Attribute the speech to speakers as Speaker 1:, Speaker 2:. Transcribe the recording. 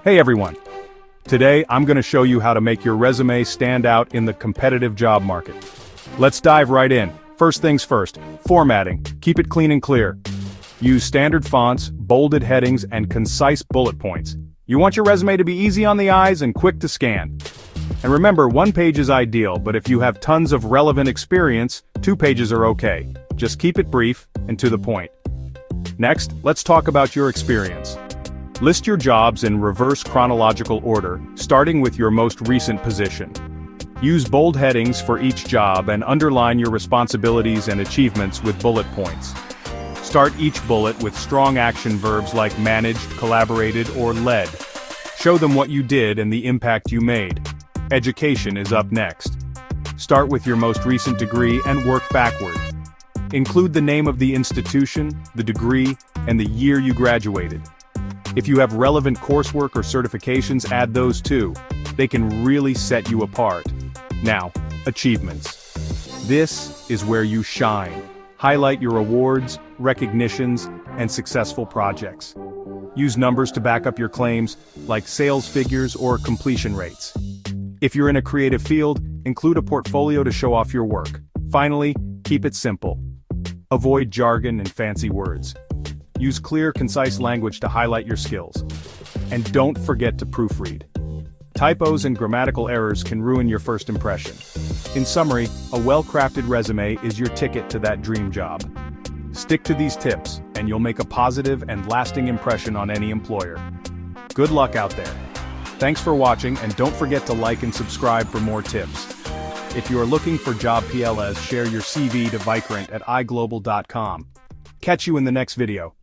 Speaker 1: Hey everyone! Today I'm going to show you how to make your resume stand out in the competitive job market. Let's dive right in. First things first, formatting. Keep it clean and clear. Use standard fonts, bolded headings, and concise bullet points. You want your resume to be easy on the eyes and quick to scan. And remember, one page is ideal, but if you have tons of relevant experience, 2 pages are okay. Just keep it brief and to the point. Next, let's talk about your experience. List your jobs in reverse chronological order, starting with your most recent position. Use bold headings for each job and underline your responsibilities and achievements with bullet points. Start each bullet with strong action verbs like managed, collaborated, or led. Show them what you did and the impact you made. Education is up next. Start with your most recent degree and work backward. Include the name of the institution, the degree, and the year you graduated. If you have relevant coursework or certifications, add those too. They can really set you apart. Now, achievements. This is where you shine. Highlight your awards, recognitions, and successful projects. Use numbers to back up your claims, like sales figures or completion rates. If you're in a creative field, include a portfolio to show off your work. Finally, keep it simple. Avoid jargon and fancy words. Use clear, concise language to highlight your skills. And don't forget to proofread. Typos and grammatical errors can ruin your first impression. In summary, a well-crafted resume is your ticket to that dream job. Stick to these tips, and you'll make a positive and lasting impression on any employer. Good luck out there. Thanks for watching, and don't forget to like and subscribe for more tips. If you are looking for job PLS, share your CV to Vikrant at iglobal.com. Catch you in the next video.